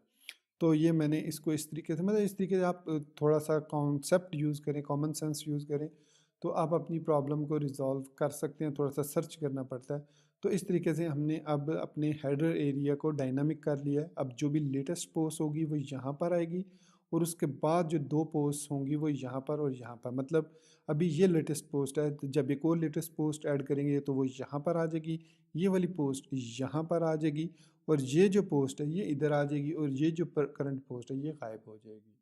तो ये मैंने इसको इस तरीके से, मतलब इस तरीके से आप थोड़ा सा कॉन्सेप्ट यूज़ करें, कॉमन सेंस यूज़ करें, तो आप अपनी प्रॉब्लम को रिजॉल्व कर सकते हैं। थोड़ा सा सर्च करना पड़ता है। तो इस तरीके से हमने अब अपने हेडर एरिया को डायनामिक कर लिया है। अब जो भी लेटेस्ट पोस्ट होगी वो यहाँ पर आएगी, और उसके बाद जो 2 पोस्ट होंगी वो यहाँ पर और यहाँ पर, मतलब अभी ये लेटेस्ट पोस्ट है, तो जब एक और लेटेस्ट पोस्ट ऐड करेंगे तो वो यहाँ पर आ जाएगी, ये वाली पोस्ट यहाँ पर आ जाएगी, और ये जो पोस्ट है ये इधर आ जाएगी, और ये जो करंट पोस्ट है ये गायब हो जाएगी।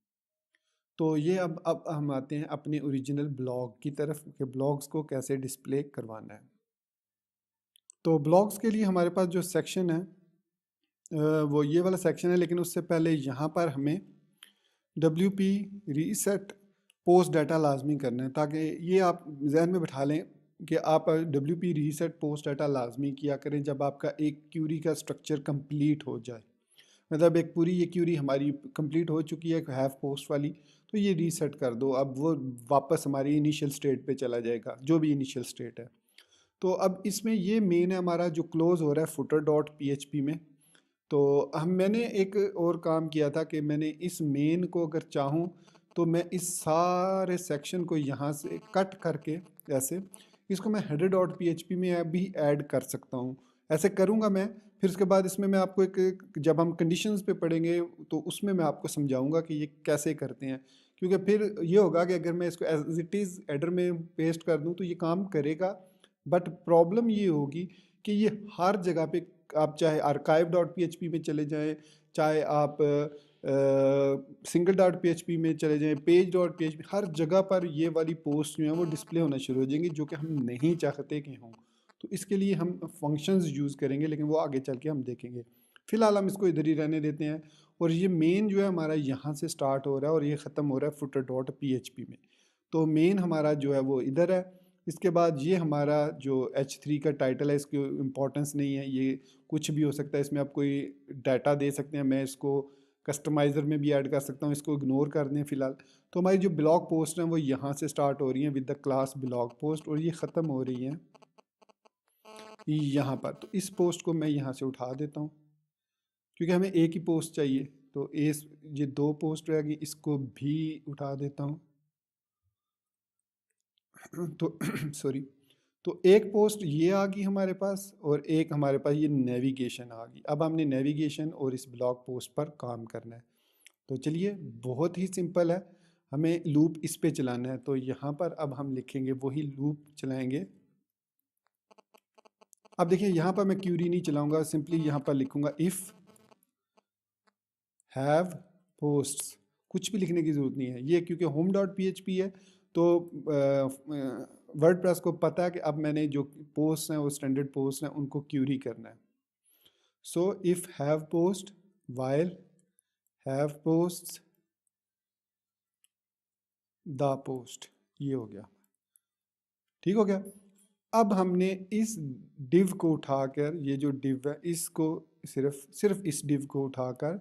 तो ये अब हम आते हैं अपने ओरिजिनल ब्लॉग की तरफ कि ब्लॉग्स को कैसे डिस्प्ले करवाना है। तो ब्लॉग्स के लिए हमारे पास जो सेक्शन है वो ये वाला सेक्शन है, लेकिन उससे पहले यहाँ पर हमें WP रीसेट पोस्ट डाटा लाजमी करना है, ताकि ये आप जहन में बिठा लें कि आप WP रीसेट पोस्ट डाटा लाजमी किया करें जब आपका एक क्यूरी का स्ट्रक्चर कंप्लीट हो जाए। मतलब एक पूरी ये क्यूरी हमारी कंप्लीट हो चुकी है हैव पोस्ट वाली, तो ये रीसेट कर दो, अब वो वापस हमारी इनिशियल स्टेट पे चला जाएगा, जो भी इनिशियल स्टेट है। तो अब इसमें ये मेन है हमारा जो क्लोज हो रहा है फुटर डॉट PHP में। तो मैंने एक और काम किया था कि मैंने इस मेन को अगर चाहूँ तो मैं इस सारे सेक्शन को यहाँ से कट करके ऐसे इसको मैं हेडर डॉट PHP में भी ऐड कर सकता हूँ। ऐसे करूँगा मैं, फिर उसके बाद इसमें मैं आपको जब हम कंडीशंस पे पढ़ेंगे तो उसमें मैं आपको समझाऊंगा कि ये कैसे करते हैं, क्योंकि फिर ये होगा कि अगर मैं इसको एज इट इज़ हेडर में पेस्ट कर दूँ तो ये काम करेगा, बट प्रॉब्लम ये होगी कि ये हर जगह पे आप चाहे archive डॉट PHP में चले जाएं, चाहे आप सिंगल डॉट PHP में चले जाएं, पेज डॉट PHP, हर जगह पर ये वाली पोस्ट जो है वो डिस्प्ले होना शुरू हो जाएंगी, जो कि हम नहीं चाहते कि हों। तो इसके लिए हम फंक्शंस यूज़ करेंगे, लेकिन वो आगे चल के हम देखेंगे। फ़िलहाल हम इसको इधर ही रहने देते हैं, और ये मेन जो है हमारा यहाँ से स्टार्ट हो रहा है और ये ख़त्म हो रहा है फुटर डॉट PHP में। तो मेन हमारा जो है वो इधर है। इसके बाद ये हमारा जो H3 का टाइटल है, इसकी इम्पोर्टेंस नहीं है, ये कुछ भी हो सकता है, इसमें आप कोई डाटा दे सकते हैं, मैं इसको कस्टमाइज़र में भी ऐड कर सकता हूँ, इसको इग्नोर कर दें फ़िलहाल। तो हमारी जो ब्लॉग पोस्ट हैं वो यहाँ से स्टार्ट हो रही हैं with the class blog post, और ये ख़त्म हो रही हैं यहाँ पर। तो इस पोस्ट को मैं यहाँ से उठा देता हूँ, क्योंकि हमें एक ही पोस्ट चाहिए, तो ये 2 पोस्ट रहेगी, इसको भी उठा देता हूँ। तो सॉरी, तो एक पोस्ट ये आ गई हमारे पास, और एक हमारे पास ये नेविगेशन आ गई। अब हमने नेविगेशन और इस ब्लॉग पोस्ट पर काम करना है। तो चलिए, बहुत ही सिंपल है, हमें लूप इस पे चलाना है। तो यहाँ पर अब हम लिखेंगे, वही लूप चलाएंगे। अब देखिए यहाँ पर मैं क्यूरी नहीं चलाऊंगा, सिंपली यहाँ पर लिखूंगा इफ़ हैव पोस्ट्स, कुछ भी लिखने की ज़रूरत नहीं है ये, क्योंकि होम डॉट PHP है, तो वर्डप्रेस को पता है कि अब मैंने जो पोस्ट हैं वो स्टैंडर्ड पोस्ट हैं, उनको क्यूरी करना है। So if have post while have post the post, ये हो गया, ठीक हो गया। अब हमने इस डिव को उठाकर, ये जो डिव है इसको सिर्फ इस डिव को उठाकर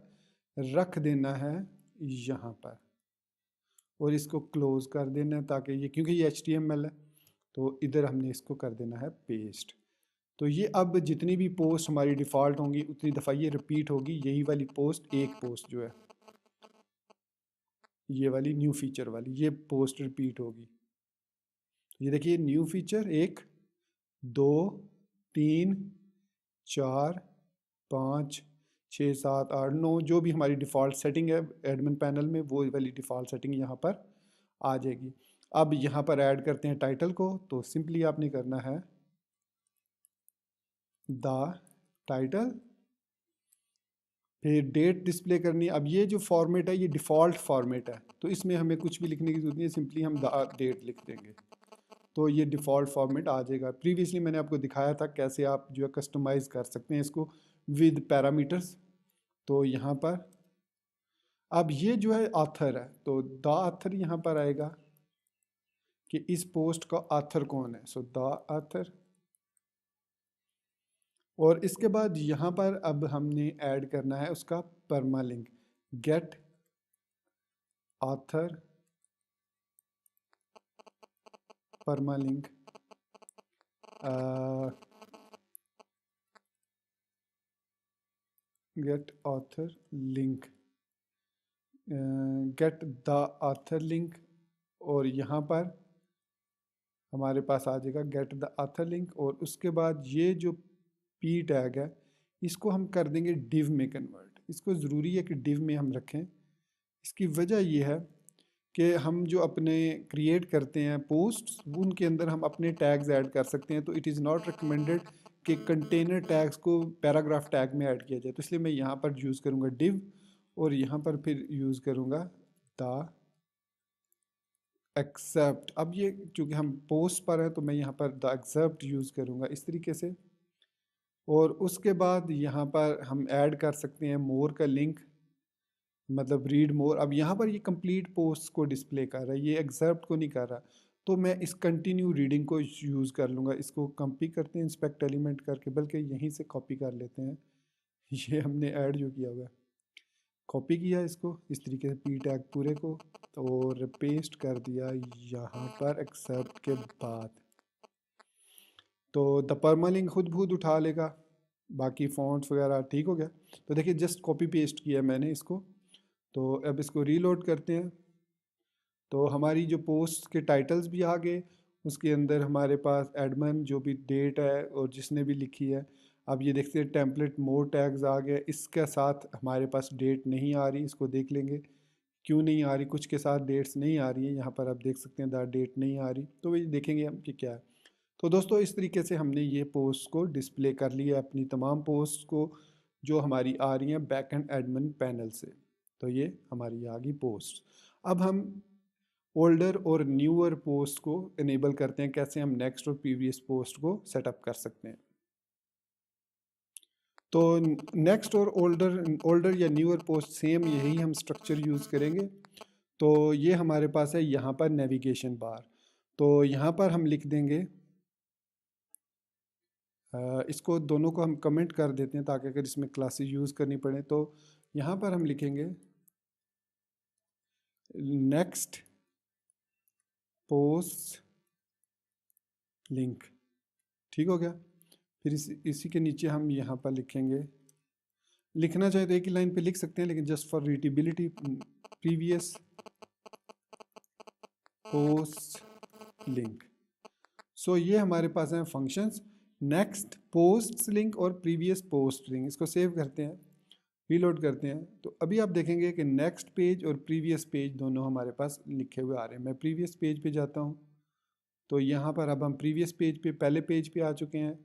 रख देना है यहाँ पर, और इसको क्लोज कर देना है, ताकि ये, क्योंकि ये HTML है, तो इधर हमने इसको कर देना है पेस्ट। तो ये अब जितनी भी पोस्ट हमारी डिफ़ॉल्ट होंगी उतनी दफ़ा ये रिपीट होगी, यही वाली पोस्ट, एक पोस्ट जो है ये वाली न्यू फीचर वाली, ये पोस्ट रिपीट होगी। ये देखिए, न्यू फीचर 1 2 3 4 5 6 7 8 9, जो भी हमारी डिफ़ॉल्ट सेटिंग है एडमिन पैनल में, वो वाली डिफ़ॉल्ट सेटिंग यहाँ पर आ जाएगी। अब यहाँ पर ऐड करते हैं टाइटल को, तो सिंपली आपने करना है द टाइटल, फिर डेट डिस्प्ले करनी है। अब ये जो फॉर्मेट है ये डिफ़ॉल्ट फॉर्मेट है, तो इसमें हमें कुछ भी लिखने की ज़रूरत नहीं है, सिंपली हम द डेट लिख देंगे, तो ये डिफ़ॉल्ट फॉर्मेट आ जाएगा। प्रीवियसली मैंने आपको दिखाया था कैसे आप जो है कस्टमाइज़ कर सकते हैं इसको विद पैरामीटर्स। तो यहाँ पर अब ये जो है ऑथर है, तो द ऑथर यहाँ पर आएगा कि इस पोस्ट का ऑथर कौन है, सो द ऑथर। और इसके बाद यहाँ पर अब हमने ऐड करना है उसका permalink, get author permalink, get author link, get the author link, और यहाँ पर हमारे पास आ जाएगा गेट द ऑथर लिंक। और उसके बाद ये जो P टैग है इसको हम कर देंगे डिव में कन्वर्ट। इसको ज़रूरी है कि डिव में हम रखें, इसकी वजह ये है कि हम जो अपने क्रिएट करते हैं पोस्ट्स, उनके अंदर हम अपने टैग्स ऐड कर सकते हैं। तो इट इज़ नॉट रिकमेंडेड कि कंटेनर टैग्स को पैराग्राफ टैग में ऐड किया जाए। तो इसलिए मैं यहाँ पर यूज़ करूँगा div, और यहाँ पर फिर यूज़ करूँगा द एक्सेप्ट। अब ये चूँकि हम पोस्ट पर हैं तो मैं यहाँ पर द एक्सेप्ट यूज़ करूँगा इस तरीके से। और उसके बाद यहाँ पर हम ऐड कर सकते हैं मोर का लिंक, मतलब रीड मोर। अब यहाँ पर ये कंप्लीट पोस्ट को डिस्प्ले कर रहा है, ये एक्सेप्ट को नहीं कर रहा। तो मैं इस कंटिन्यू रीडिंग को यूज़ कर लूँगा। इसको कॉपी करते हैं इंस्पेक्ट एलिमेंट करके, बल्कि यहीं से कॉपी कर लेते हैं। ये हमने ऐड जो किया हुआ है, कॉपी किया इसको इस तरीके से पी टैग पूरे को, और पेस्ट कर दिया यहाँ पर एक्सेप्ट के बाद। तो द परमालिंक खुद बहुत उठा लेगा, बाकी फॉन्ट्स वगैरह ठीक हो गया। तो देखिए जस्ट कॉपी पेस्ट किया मैंने इसको। तो अब इसको रीलोड करते हैं। तो हमारी जो पोस्ट के टाइटल्स भी आ गए, उसके अंदर हमारे पास एडमन जो भी डेट है और जिसने भी लिखी है। अब ये देखते हैं टेम्पलेट मोर टैग्स आ गए, इसके साथ हमारे पास डेट नहीं आ रही। इसको देख लेंगे क्यों नहीं आ रही, कुछ के साथ डेट्स नहीं आ रही है। यहाँ पर आप देख सकते हैं द डेट नहीं आ रही, तो ये देखेंगे हम कि क्या है। तो दोस्तों इस तरीके से हमने ये पोस्ट को डिस्प्ले कर लिया, अपनी तमाम पोस्ट को जो हमारी आ रही हैं बैक एंड एडमिन पैनल से। तो ये हमारी आ गई पोस्ट। अब हम ओल्डर और न्यूअर पोस्ट को इनेबल करते हैं। कैसे हम नेक्स्ट और प्रीवियस पोस्ट को सेटअप कर सकते हैं। तो नेक्स्ट और ओल्डर या न्यूअर पोस्ट सेम यही हम स्ट्रक्चर यूज़ करेंगे। तो ये हमारे पास है यहाँ पर नेविगेशन बार। तो यहाँ पर हम लिख देंगे, इसको दोनों को हम कमेंट कर देते हैं ताकि अगर इसमें क्लासेस यूज़ करनी पड़े। तो यहाँ पर हम लिखेंगे नेक्स्ट पोस्ट लिंक, ठीक हो गया। फिर इसी के नीचे हम यहाँ पर लिखेंगे, लिखना चाहे तो एक ही लाइन पे लिख सकते हैं, लेकिन just for readability previous post link. So ये हमारे पास हैं फंक्शंस नेक्स्ट पोस्ट लिंक और प्रीवियस पोस्ट लिंक। इसको सेव करते हैं, रीलोड करते हैं। तो अभी आप देखेंगे कि नेक्स्ट पेज और प्रीवियस पेज दोनों हमारे पास लिखे हुए आ रहे हैं। मैं प्रीवियस पेज पे जाता हूँ, तो यहाँ पर अब हम प्रीवियस पेज पे, पहले पेज पे आ चुके हैं।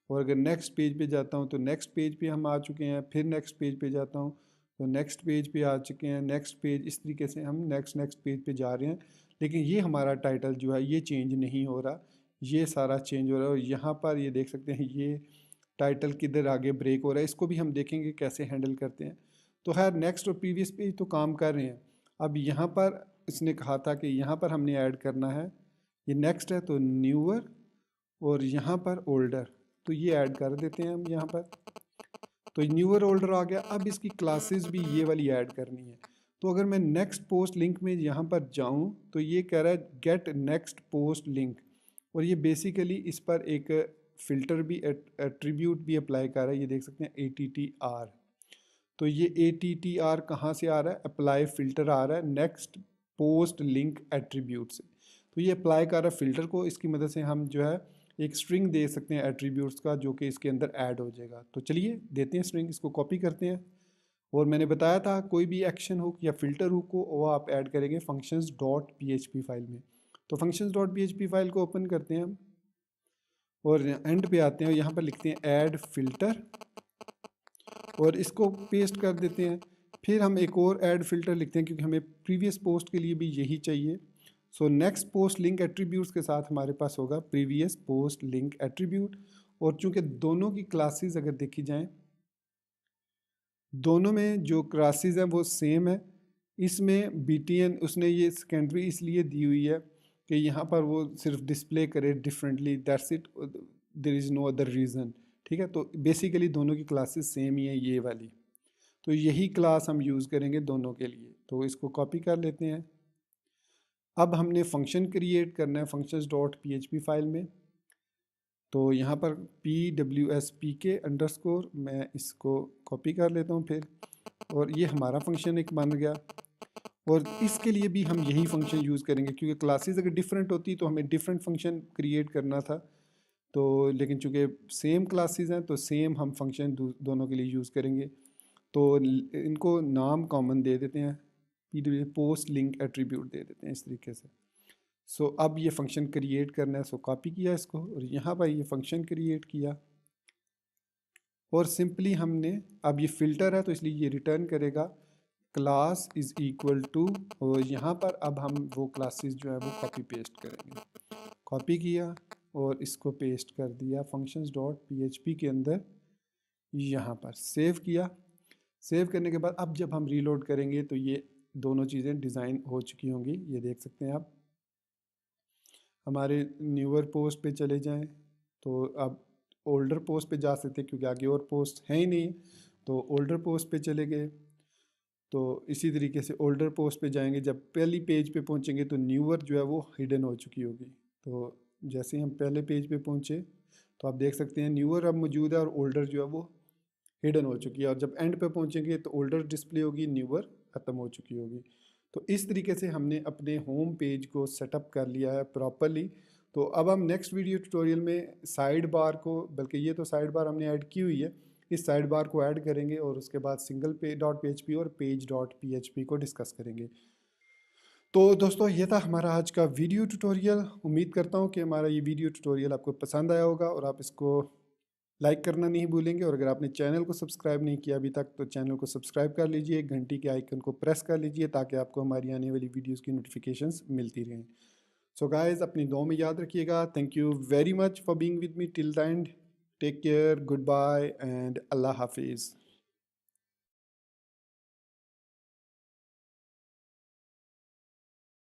और अगर नेक्स्ट पेज पे जाता हूँ तो नेक्स्ट पेज पे हम आ चुके हैं। फिर नेक्स्ट पेज पे जाता हूँ तो नेक्स्ट पेज पे आ चुके हैं। नेक्स्ट पेज, इस तरीके से हम नेक्स्ट पेज पे जा रहे हैं। लेकिन ये हमारा टाइटल जो है ये चेंज नहीं हो रहा, ये सारा चेंज हो रहा है। और यहाँ पर ये देख सकते हैं ये टाइटल किधर आगे ब्रेक हो रहा है, इसको भी हम देखेंगे कैसे हैंडल करते हैं। तो खैर नेक्स्ट और प्रीवियस पेज तो काम कर रहे हैं। अब यहाँ पर इसने कहा था कि यहाँ पर हमने ऐड करना है, ये नेक्स्ट है तो न्यूअर, और यहाँ पर ओल्डर, तो ये ऐड कर देते हैं हम यहाँ पर। तो न्यूअर ओल्डर आ गया। अब इसकी क्लासेस भी ये वाली ऐड करनी है। तो अगर मैं नेक्स्ट पोस्ट लिंक में यहाँ पर जाऊँ तो ये कह रहा है गेट नेक्स्ट पोस्ट लिंक, और ये बेसिकली इस पर एक फ़िल्टर भी, एट्रीब्यूट भी अप्लाई कर रहा है। ये देख सकते हैं ATTR। तो ये ATTR कहाँ से आ रहा है, अप्लाई फ़िल्टर आ रहा है नेक्स्ट पोस्ट लिंक एट्रीब्यूट से। तो ये अप्लाई कर रहा है फ़िल्टर को, इसकी मदद से हम जो है एक स्ट्रिंग दे सकते हैं एट्रीब्यूट्स का, जो कि इसके अंदर ऐड हो जाएगा। तो चलिए देते हैं स्ट्रिंग, इसको कॉपी करते हैं। और मैंने बताया था कोई भी एक्शन हुक या फ़िल्टर हुक को वो आप ऐड करेंगे functions.php फाइल में। तो functions.php फाइल को ओपन करते हैं हम, और एंड पे आते हैं और यहाँ पर लिखते हैं ऐड फ़िल्टर, और इसको पेस्ट कर देते हैं। फिर हम एक और ऐड फ़िल्टर लिखते हैं, क्योंकि हमें प्रीवियस पोस्ट के लिए भी यही चाहिए। So next post link attributes के साथ हमारे पास होगा प्रीवियस पोस्ट लिंक एट्रीब्यूट। और चूंकि दोनों की क्लासेस अगर देखी जाएं, दोनों में जो क्लासेस हैं वो सेम है। इसमें BTN उसने ये सेकेंडरी इसलिए दी हुई है कि यहाँ पर वो सिर्फ डिस्प्ले करे differently, that's it, there is no other reason. ठीक है, तो बेसिकली दोनों की क्लासेस सेम ही है ये वाली। तो यही क्लास हम यूज़ करेंगे दोनों के लिए। तो इसको कॉपी कर लेते हैं। अब हमने फंक्शन क्रिएट करना है functions.php फाइल में। तो यहाँ पर PWSPK_, मैं इसको कॉपी कर लेता हूँ फिर, और ये हमारा फंक्शन एक बन गया। और इसके लिए भी हम यही फंक्शन यूज़ करेंगे, क्योंकि क्लासेस अगर डिफरेंट होती तो हमें डिफरेंट फंक्शन क्रिएट करना था। तो लेकिन चूँकि सेम क्लासेस हैं तो सेम हम फंक्शन दोनों के लिए यूज़ करेंगे। तो इनको नाम कॉमन दे देते हैं पोस्ट लिंक एट्रीब्यूट दे देते हैं इस तरीके से। सो अब ये फंक्शन क्रिएट करना है, सो कॉपी किया इसको और यहाँ पर ये फंक्शन क्रिएट किया और सिंपली हमने, अब ये फ़िल्टर है तो इसलिए ये रिटर्न करेगा क्लास इज़ इक्वल टू, और यहाँ पर अब हम वो क्लासेस जो है वो कॉपी पेस्ट करेंगे। कॉपी किया और इसको पेस्ट कर दिया फंक्शंस डॉट PHP के अंदर, यहाँ पर सेव किया। सेव करने के बाद अब जब हम रीलोड करेंगे तो ये दोनों चीज़ें डिज़ाइन हो चुकी होंगी, ये देख सकते हैं आप। हमारे न्यूअर पोस्ट पे चले जाएं तो अब ओल्डर पोस्ट पे जा सकते हैं क्योंकि आगे और पोस्ट है ही नहीं, तो ओल्डर पोस्ट पे चले गए। तो इसी तरीके से ओल्डर पोस्ट पे जाएंगे, जब पहली पेज पे पहुंचेंगे तो न्यूअर जो है वो हिडन हो चुकी होगी। तो जैसे ही हम पहले पेज पे पहुंचे तो आप देख सकते हैं न्यूअर अब मौजूद है और ओल्डर जो है वो हिडन हो चुकी है, और जब एंड पे पहुंचेंगे तो ओल्डर डिस्प्ले होगी, न्यूअर ख़त्म हो चुकी होगी। तो इस तरीके से हमने अपने होम पेज को सेटअप कर लिया है प्रॉपरली। तो अब हम नेक्स्ट वीडियो ट्यूटोरियल में साइड बार को, बल्कि ये तो साइड बार हमने ऐड की हुई है, इस साइड बार को ऐड करेंगे और उसके बाद सिंगल पे डॉट PHP और पेज डॉट PHP को डिस्कस करेंगे। तो दोस्तों ये था हमारा आज का वीडियो ट्यूटोरियल। उम्मीद करता हूँ कि हमारा ये वीडियो ट्यूटोरियल आपको पसंद आया होगा और आप इसको लाइक करना नहीं भूलेंगे, और अगर आपने चैनल को सब्सक्राइब नहीं किया अभी तक तो चैनल को सब्सक्राइब कर लीजिए, घंटी के आइकन को प्रेस कर लीजिए ताकि आपको हमारी आने वाली वीडियोस की नोटिफिकेशंस मिलती रहें। सो गाइस, अपनी दुआ में याद रखिएगा। Thank you very much for being with me till the end. Take care, goodbye and अल्लाह हाफिज़।